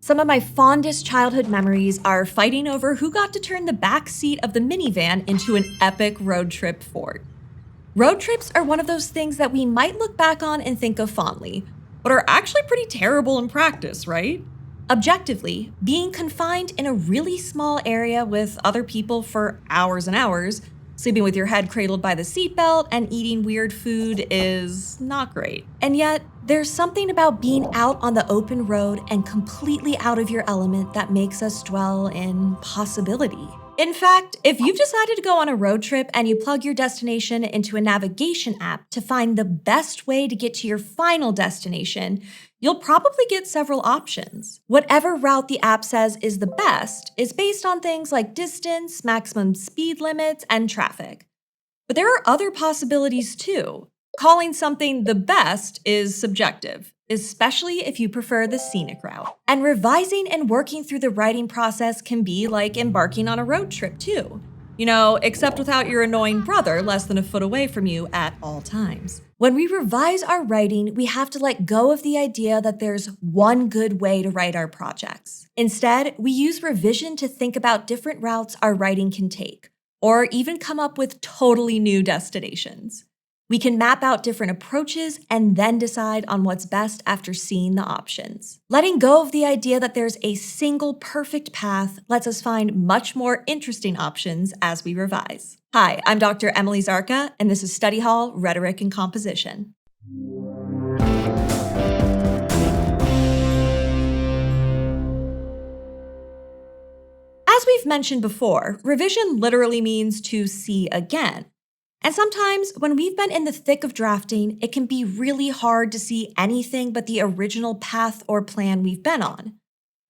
Some of my fondest childhood memories are fighting over who got to turn the back seat of the minivan into an epic road trip fort. Road trips are one of those things that we might look back on and think of fondly, but are actually pretty terrible in practice, right? Objectively, being confined in a really small area with other people for hours and hours, sleeping with your head cradled by the seatbelt, and eating weird food is not great. And yet, there's something about being out on the open road and completely out of your element that makes us dwell in possibility. In fact, if you've decided to go on a road trip and you plug your destination into a navigation app to find the best way to get to your final destination, you'll probably get several options. Whatever route the app says is the best is based on things like distance, maximum speed limits, and traffic. But there are other possibilities too. Calling something the best is subjective, especially if you prefer the scenic route. And revising and working through the writing process can be like embarking on a road trip too. Except without your annoying brother less than a foot away from you at all times. When we revise our writing, we have to let go of the idea that there's one good way to write our projects. Instead, we use revision to think about different routes our writing can take, or even come up with totally new destinations. We can map out different approaches and then decide on what's best after seeing the options. Letting go of the idea that there's a single perfect path lets us find much more interesting options as we revise. Hi, I'm Dr. Emily Zarka, and this is Study Hall Rhetoric and Composition. As we've mentioned before, revision literally means to see again. And sometimes, when we've been in the thick of drafting, it can be really hard to see anything but the original path or plan we've been on.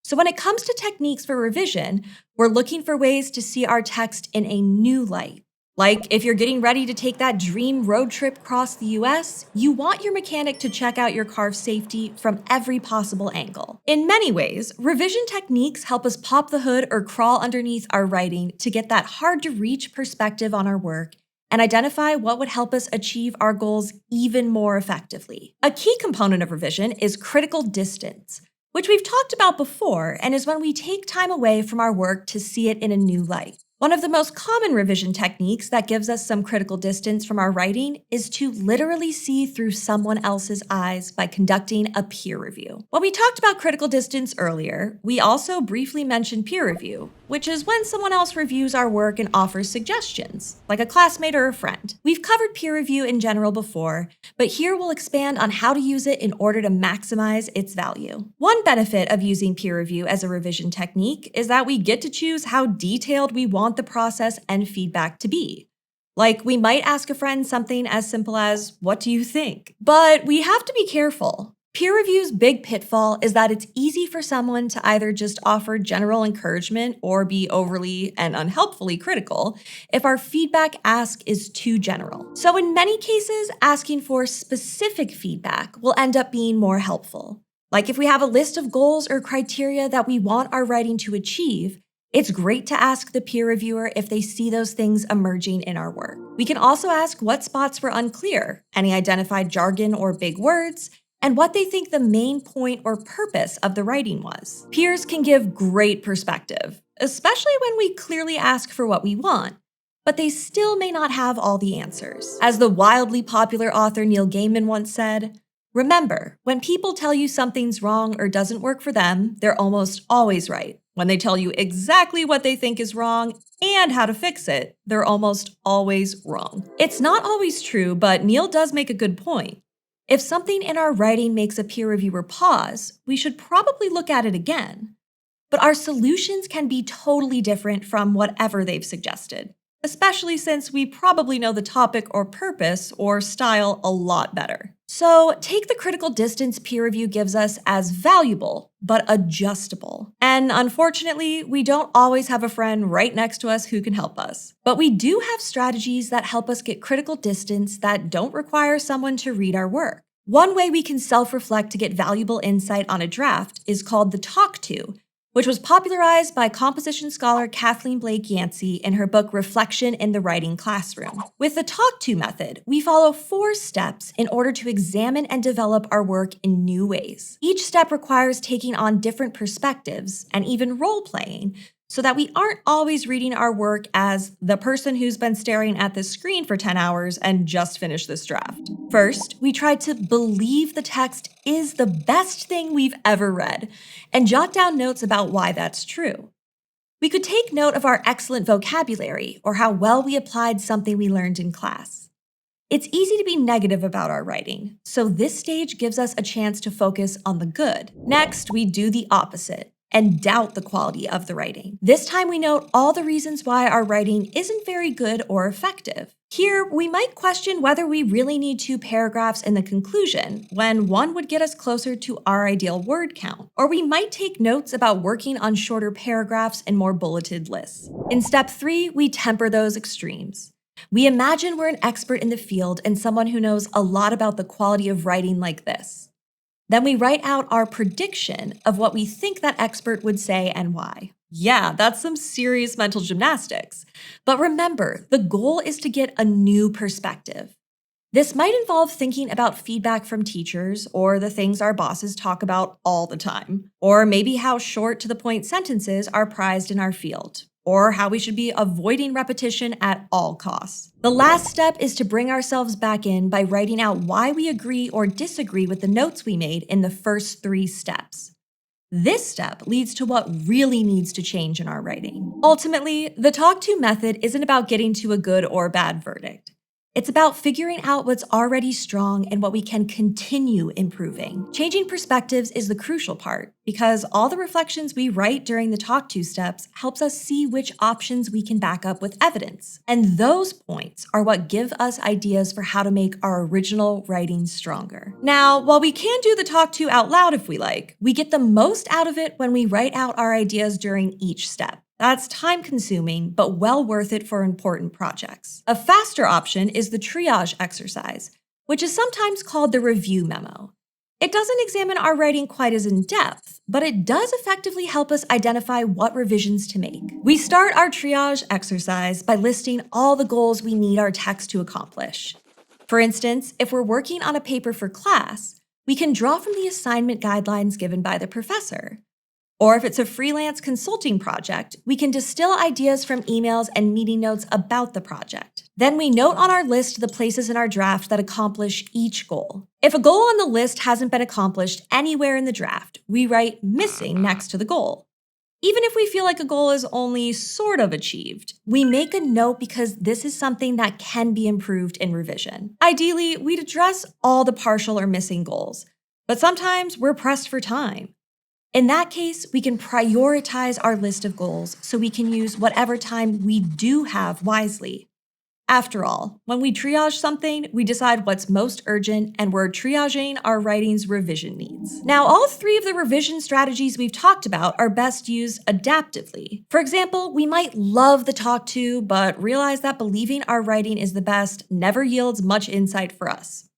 So when it comes to techniques for revision, we're looking for ways to see our text in a new light. Like if you're getting ready to take that dream road trip across the US, you want your mechanic to check out your car's safety from every possible angle. In many ways, revision techniques help us pop the hood or crawl underneath our writing to get that hard-to-reach perspective on our work and identify what would help us achieve our goals even more effectively. A key component of revision is critical distance, which we've talked about before and is when we take time away from our work to see it in a new light. One of the most common revision techniques that gives us some critical distance from our writing is to literally see through someone else's eyes by conducting a peer review. When we talked about critical distance earlier, we also briefly mentioned peer review, which is when someone else reviews our work and offers suggestions, like a classmate or a friend. We've covered peer review in general before, but here we'll expand on how to use it in order to maximize its value. One benefit of using peer review as a revision technique is that we get to choose how detailed we want the process and feedback to be. Like, we might ask a friend something as simple as, "What do you think?" But we have to be careful. Peer review's big pitfall is that it's easy for someone to either just offer general encouragement or be overly and unhelpfully critical if our feedback ask is too general. So in many cases, asking for specific feedback will end up being more helpful. Like if we have a list of goals or criteria that we want our writing to achieve, it's great to ask the peer reviewer if they see those things emerging in our work. We can also ask what spots were unclear, any identified jargon or big words, and what they think the main point or purpose of the writing was. Peers can give great perspective, especially when we clearly ask for what we want, but they still may not have all the answers. As the wildly popular author Neil Gaiman once said, "Remember, when people tell you something's wrong or doesn't work for them, they're almost always right. When they tell you exactly what they think is wrong and how to fix it, they're almost always wrong." It's not always true, but Neil does make a good point. If something in our writing makes a peer reviewer pause, we should probably look at it again. But our solutions can be totally different from whatever they've suggested, especially since we probably know the topic or purpose or style a lot better. So take the critical distance peer review gives us as valuable, but adjustable. And unfortunately, we don't always have a friend right next to us who can help us. But we do have strategies that help us get critical distance that don't require someone to read our work. One way we can self-reflect to get valuable insight on a draft is called the talk to, which was popularized by composition scholar Kathleen Blake Yancey in her book Reflection in the Writing Classroom. With the Talk To method, we follow 4 steps in order to examine and develop our work in new ways. Each step requires taking on different perspectives and even role-playing, so that we aren't always reading our work as the person who's been staring at the screen for 10 hours and just finished this draft. First, we try to believe the text is the best thing we've ever read and jot down notes about why that's true. We could take note of our excellent vocabulary or how well we applied something we learned in class. It's easy to be negative about our writing, so this stage gives us a chance to focus on the good. Next, we do the opposite and doubt the quality of the writing. This time we note all the reasons why our writing isn't very good or effective. Here, we might question whether we really need 2 paragraphs in the conclusion, when one would get us closer to our ideal word count. Or we might take notes about working on shorter paragraphs and more bulleted lists. In step 3, we temper those extremes. We imagine we're an expert in the field and someone who knows a lot about the quality of writing like this. Then we write out our prediction of what we think that expert would say and why. Yeah, that's some serious mental gymnastics. But remember, the goal is to get a new perspective. This might involve thinking about feedback from teachers or the things our bosses talk about all the time, or maybe how short to the point sentences are prized in our field, or how we should be avoiding repetition at all costs. The last step is to bring ourselves back in by writing out why we agree or disagree with the notes we made in the first 3 steps. This step leads to what really needs to change in our writing. Ultimately, the Talk To method isn't about getting to a good or bad verdict. It's about figuring out what's already strong and what we can continue improving. Changing perspectives is the crucial part, because all the reflections we write during the Talk To steps helps us see which options we can back up with evidence. And those points are what give us ideas for how to make our original writing stronger. Now, while we can do the Talk To out loud if we like, we get the most out of it when we write out our ideas during each step. That's time-consuming, but well worth it for important projects. A faster option is the triage exercise, which is sometimes called the review memo. It doesn't examine our writing quite as in-depth, but it does effectively help us identify what revisions to make. We start our triage exercise by listing all the goals we need our text to accomplish. For instance, if we're working on a paper for class, we can draw from the assignment guidelines given by the professor. Or if it's a freelance consulting project, we can distill ideas from emails and meeting notes about the project. Then we note on our list the places in our draft that accomplish each goal. If a goal on the list hasn't been accomplished anywhere in the draft, we write missing next to the goal. Even if we feel like a goal is only sort of achieved, we make a note because this is something that can be improved in revision. Ideally, we'd address all the partial or missing goals, but sometimes we're pressed for time. In that case, we can prioritize our list of goals so we can use whatever time we do have wisely. After all, when we triage something, we decide what's most urgent, and we're triaging our writing's revision needs. Now, all 3 of the revision strategies we've talked about are best used adaptively. For example, we might love the Talk To, but realize that believing our writing is the best never yields much insight for us.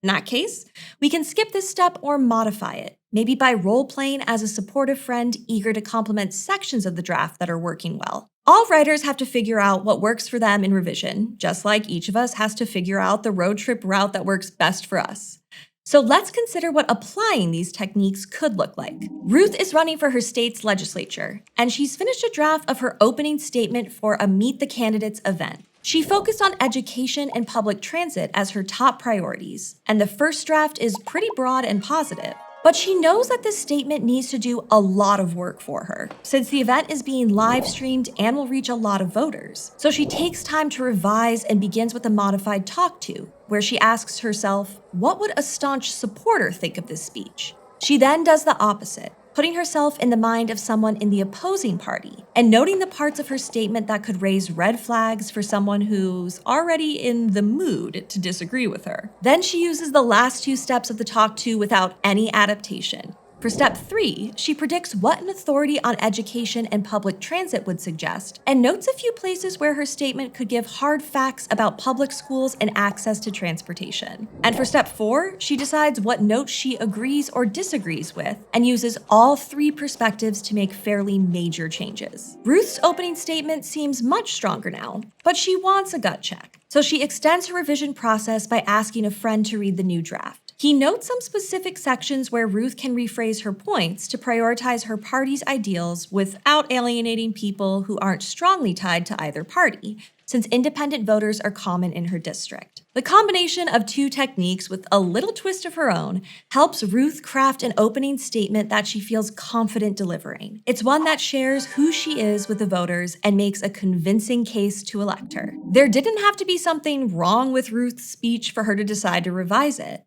In that case, we can skip this step or modify it, maybe by role-playing as a supportive friend eager to complement sections of the draft that are working well. All writers have to figure out what works for them in revision, just like each of us has to figure out the road trip route that works best for us. So let's consider what applying these techniques could look like. Ruth is running for her state's legislature, and she's finished a draft of her opening statement for a Meet the Candidates event. She focused on education and public transit as her top priorities, and the first draft is pretty broad and positive. But she knows that this statement needs to do a lot of work for her, since the event is being live streamed and will reach a lot of voters. So she takes time to revise and begins with a modified Talk To, where she asks herself, what would a staunch supporter think of this speech? She then does the opposite, putting herself in the mind of someone in the opposing party, and noting the parts of her statement that could raise red flags for someone who's already in the mood to disagree with her. Then she uses the last 2 steps of the Talk To without any adaptation, For step 3, she predicts what an authority on education and public transit would suggest, and notes a few places where her statement could give hard facts about public schools and access to transportation. And for step 4, she decides what notes she agrees or disagrees with, and uses all 3 perspectives to make fairly major changes. Ruth's opening statement seems much stronger now, but she wants a gut check. So she extends her revision process by asking a friend to read the new draft. He notes some specific sections where Ruth can rephrase her points to prioritize her party's ideals without alienating people who aren't strongly tied to either party, since independent voters are common in her district. The combination of 2 techniques with a little twist of her own helps Ruth craft an opening statement that she feels confident delivering. It's one that shares who she is with the voters and makes a convincing case to elect her. There didn't have to be something wrong with Ruth's speech for her to decide to revise it.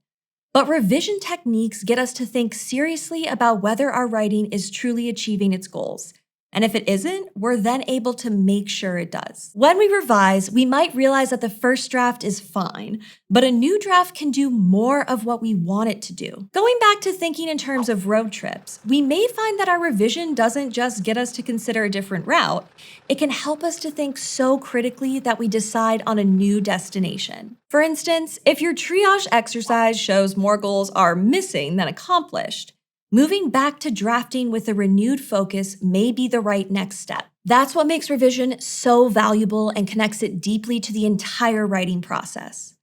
But revision techniques get us to think seriously about whether our writing is truly achieving its goals. And if it isn't, we're then able to make sure it does. When we revise, we might realize that the first draft is fine, but a new draft can do more of what we want it to do. Going back to thinking in terms of road trips, we may find that our revision doesn't just get us to consider a different route, it can help us to think so critically that we decide on a new destination. For instance, if your triage exercise shows more goals are missing than accomplished, moving back to drafting with a renewed focus may be the right next step. That's what makes revision so valuable and connects it deeply to the entire writing process.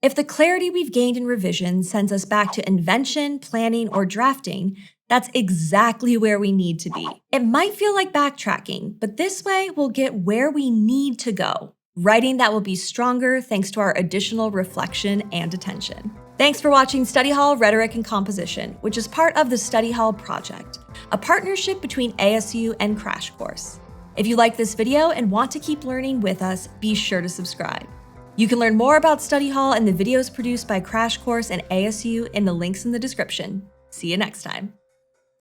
If the clarity we've gained in revision sends us back to invention, planning, or drafting, that's exactly where we need to be. It might feel like backtracking, but this way we'll get where we need to go. Writing that will be stronger thanks to our additional reflection and attention. Thanks for watching Study Hall Rhetoric and Composition, which is part of the Study Hall Project, a partnership between ASU and Crash Course. If you like this video and want to keep learning with us, be sure to subscribe. You can learn more about Study Hall and the videos produced by Crash Course and ASU in the links in the description. See you next time.